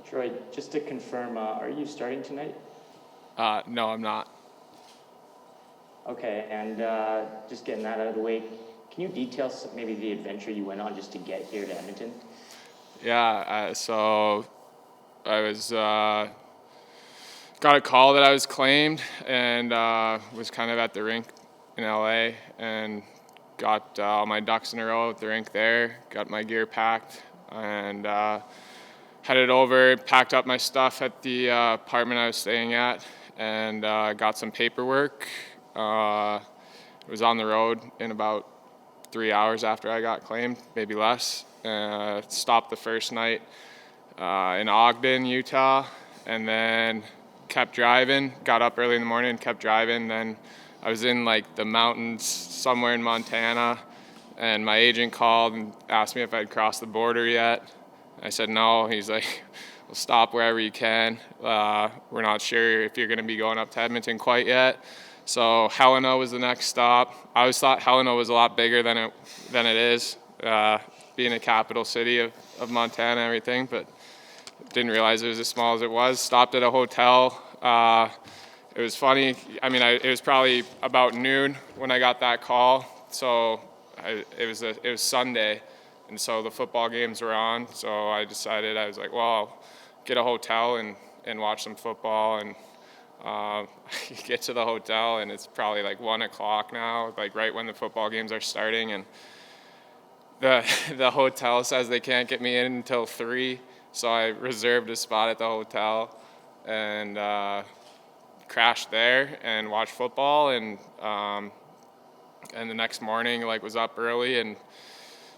Troy, just to confirm, are you starting tonight? No, I'm not. Okay, and just getting that out of the way, can you detail maybe the adventure you went on just to get here to Edmonton? Yeah, so I was got a call that I was claimed and was kind of at the rink in LA and got all my ducks in a row at the rink there, got my gear packed and headed over, packed up my stuff at the apartment I was staying at and got some paperwork. Was on the road in about 3 hours after I got claimed, maybe less. Stopped the first night in Ogden, Utah, and then kept driving. Got up early in the morning, kept driving. Then I was in like the mountains somewhere in Montana, and my agent called and asked me if I'd crossed the border yet. I said no. He's like, "We'll stop wherever you can. We're not sure if you're going to be going up to Edmonton quite yet." So Helena was the next stop. I always thought Helena was a lot bigger than it is, being a capital city of Montana and everything, but didn't realize it was as small as it was. Stopped at a hotel. It was funny. I mean, it was probably about noon when I got that call. So it was Sunday, and so the football games were on. So I decided, I was like, well, I'll get a hotel and watch some football. And get to the hotel, and it's probably like 1 o'clock now, like right when the football games are starting, and the hotel says they can't get me in until 3, so I reserved a spot at the hotel and crashed there and watched football, and the next morning like was up early and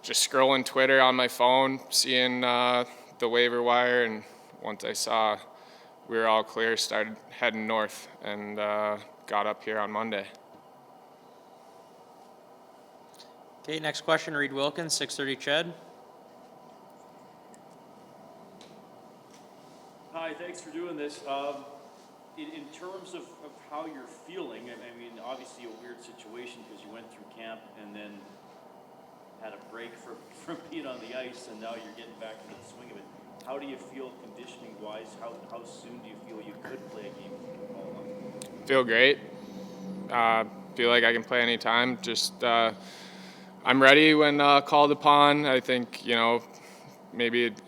just scrolling Twitter on my phone, seeing the waiver wire, and once I saw we were all clear, started heading north, and got up here on Monday. Okay, next question, Reed Wilkins, 630 Ched. Hi, thanks for doing this. In terms of how you're feeling, I mean, obviously a weird situation because you went through camp and then had a break from being on the ice, and now you're getting back into the swing of it. How do you feel conditioning-wise? How soon do you feel you could play a game of football? Feel great. Feel like I can play anytime. Just I'm ready when called upon. I think, maybe it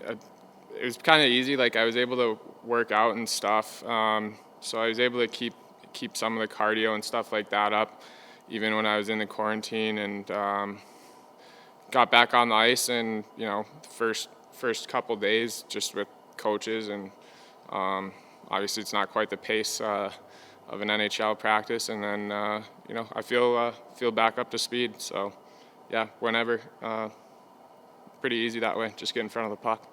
was kind of easy. Like I was able to work out and stuff, so I was able to keep some of the cardio and stuff like that up, even when I was in the quarantine, and got back on the ice. And first couple days just with coaches, and obviously it's not quite the pace of an NHL practice, and then I feel back up to speed. So yeah, whenever, pretty easy that way. Just get in front of the puck.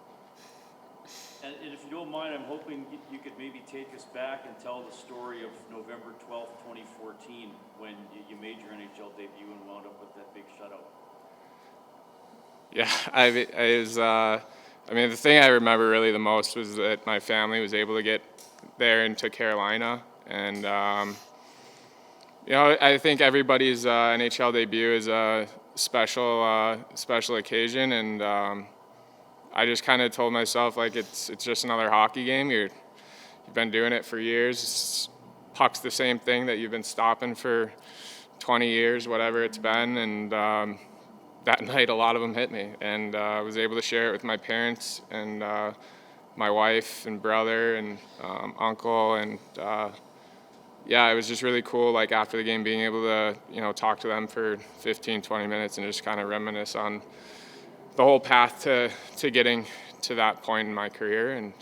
And if you don't mind, I'm hoping you could maybe take us back and tell the story of November 12th, 2014, when you made your NHL debut and wound up with that big shutout. Yeah, the thing I remember really the most was that my family was able to get there into Carolina, and I think everybody's NHL debut is a special occasion, and I just kind of told myself like it's just another hockey game. You've been doing it for years. Puck's the same thing that you've been stopping for 20 years, whatever it's been, and that night a lot of them hit me, and I was able to share it with my parents and my wife and brother and uncle, and it was just really cool, like after the game being able to talk to them for 15-20 minutes and just kind of reminisce on the whole path to getting to that point in my career. And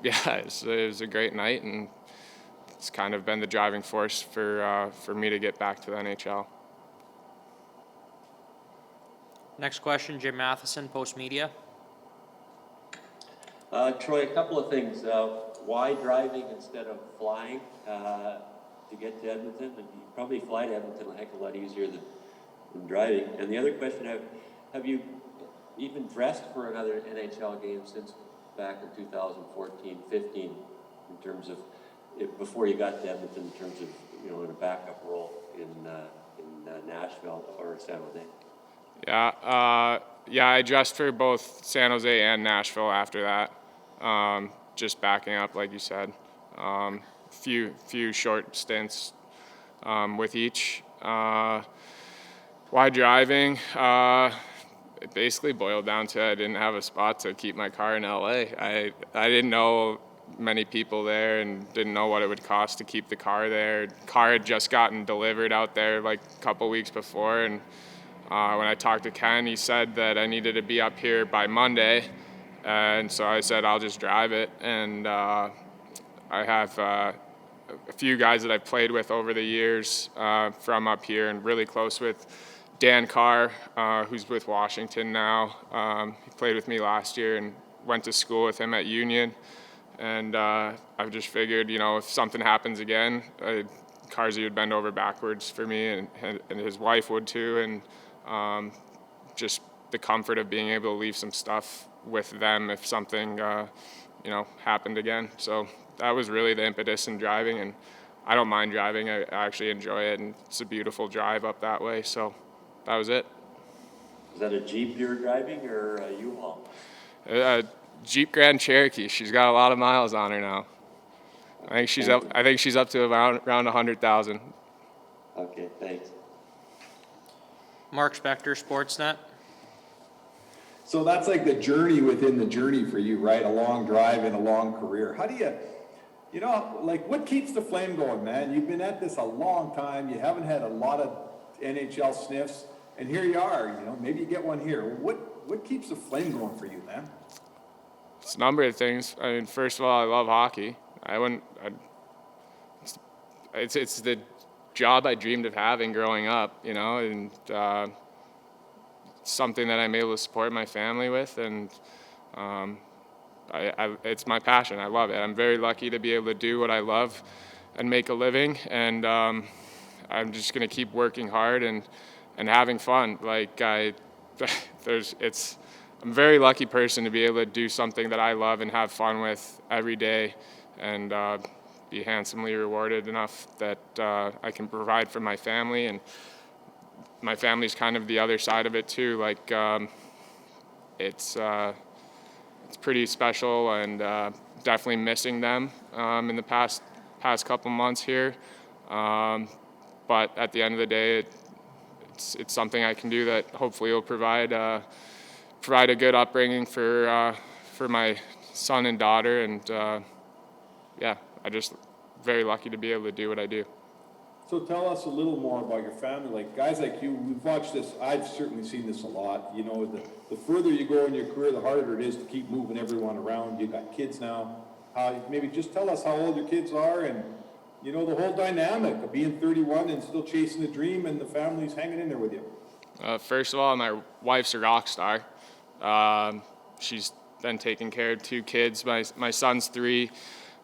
it was a great night, and it's kind of been the driving force for me to get back to the NHL. Next question, Jim Matheson, Post Media. Troy, a couple of things. Why driving instead of flying to get to Edmonton? And you probably fly to Edmonton a heck of a lot easier than driving. And the other question, have you even dressed for another NHL game since back in 2014-15 in terms of before you got to Edmonton, in terms of in a backup role in Nashville or San Jose? Yeah, I dressed for both San Jose and Nashville after that. Just backing up, like you said. Few short stints with each. Why driving? It basically boiled down to I didn't have a spot to keep my car in LA. I didn't know many people there and didn't know what it would cost to keep the car there. Car had just gotten delivered out there like a couple weeks before, and when I talked to Ken, he said that I needed to be up here by Monday, and so I said I'll just drive it. And I have a few guys that I've played with over the years from up here and really close with. Dan Carr, who's with Washington now. He played with me last year and went to school with him at Union. And I've just figured, if something happens again, Carsey would bend over backwards for me, and his wife would too. And just the comfort of being able to leave some stuff with them if something, happened again. So that was really the impetus in driving. And I don't mind driving. I actually enjoy it, and it's a beautiful drive up that way. So that was it. Is that a Jeep you're driving or a U-Haul? Jeep Grand Cherokee. She's got a lot of miles on her now. I think she's up to around 100,000. Okay, thanks. Mark Spector, Sportsnet. So that's like the journey within the journey for you, right? A long drive and a long career. How do you what keeps the flame going, man? You've been at this a long time. You haven't had a lot of NHL sniffs, and here you are. Maybe you get one here. What keeps the flame going for you, man? It's a number of things. I mean, first of all, I love hockey. It's the job I dreamed of having growing up, and something that I'm able to support my family with, and it's my passion. I love it. I'm very lucky to be able to do what I love and make a living, and I'm just going to keep working hard and having fun. I'm a very lucky person to be able to do something that I love and have fun with every day, and be handsomely rewarded enough that I can provide for my family. And my family's kind of the other side of it too. It's pretty special, and definitely missing them in the past couple months here. But at the end of the day, it's something I can do that hopefully will provide a good upbringing for my son and daughter. And I'm just very lucky to be able to do what I do. So tell us a little more about your family. Like guys like you, we've watched this. I've certainly seen this a lot. The further you go in your career, the harder it is to keep moving everyone around. You got kids now. Maybe just tell us how old your kids are, and the whole dynamic of being 31 and still chasing the dream, and the family's hanging in there with you. First of all, my wife's a rock star. She's been taking care of 2 kids. My son's 3,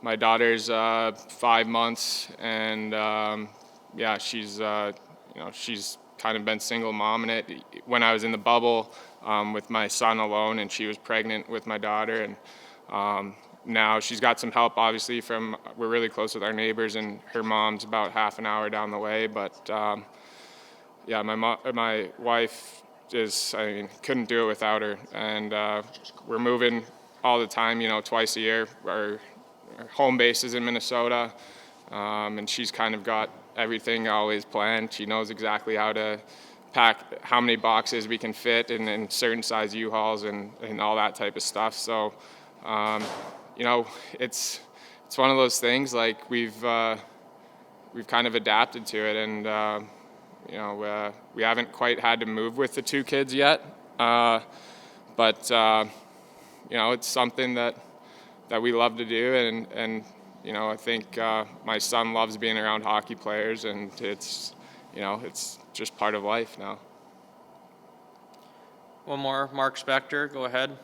my daughter's 5 months, and she's she's kind of been single momming it. When I was in the bubble with my son alone, and she was pregnant with my daughter, and now she's got some help, obviously, we're really close with our neighbors, and her mom's about half an hour down the way. But my wife couldn't do it without her. And we're moving all the time, twice a year. Our home base is in Minnesota, and she's kind of got everything always planned. She knows exactly how to pack, how many boxes we can fit in certain size U-Hauls and all that type of stuff. So, it's one of those things. Like we've kind of adapted to it, and we haven't quite had to move with the 2 kids yet, but it's something that we love to do, and I think my son loves being around hockey players, and it's just part of life now. One more, Mark Spector, go ahead.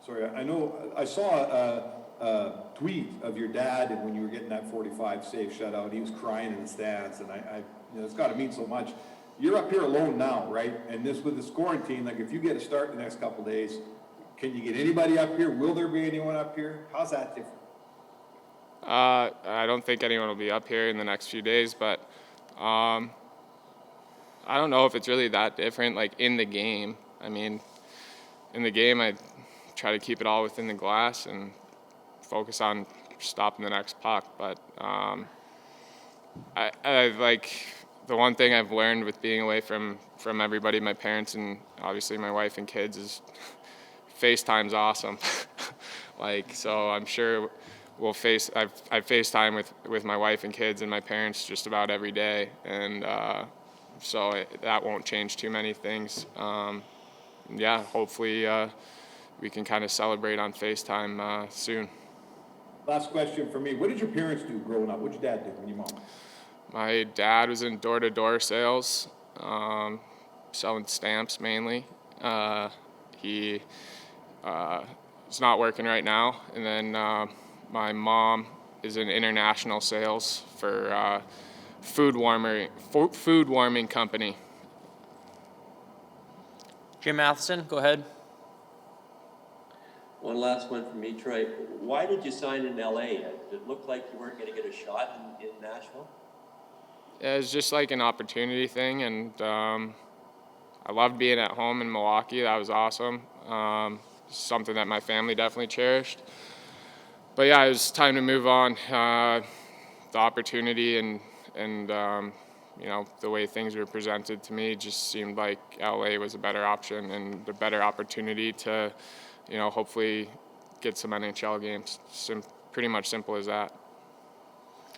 Sorry, I know I saw a tweet of your dad, and when you were getting that 45 save shutout, he was crying in the stands, and I it's got to mean so much. You're up here alone now, right? And this with this quarantine, like if you get a start in the next couple of days, can you get anybody up here? Will there be anyone up here? How's that different? I don't think anyone will be up here in the next few days, but I don't know if it's really that different, like in the game. I mean, in the game, I try to keep it all within the glass and focus on stopping the next puck. But I like the one thing I've learned with being away from everybody, my parents and obviously my wife and kids, is FaceTime's awesome. Like, so I'm sure I FaceTime with my wife and kids and my parents just about every day, and so that won't change too many things. Yeah, hopefully we can kind of celebrate on FaceTime soon. Last question for me. What did your parents do growing up? What did your dad do and your mom? My dad was in door-to-door sales, selling stamps mainly. He is not working right now. And then my mom is in international sales for food warming company. Jim Matheson, go ahead. One last one from me, Troy. Why did you sign in LA? Did it look like you weren't going to get a shot in Nashville? It was just like an opportunity thing, and I loved being at home in Milwaukee. That was awesome. Something that my family definitely cherished. But yeah, it was time to move on. The opportunity and you know, the way things were presented to me just seemed like LA was a better option and a better opportunity to, you know, hopefully get some NHL games. Pretty much simple as that.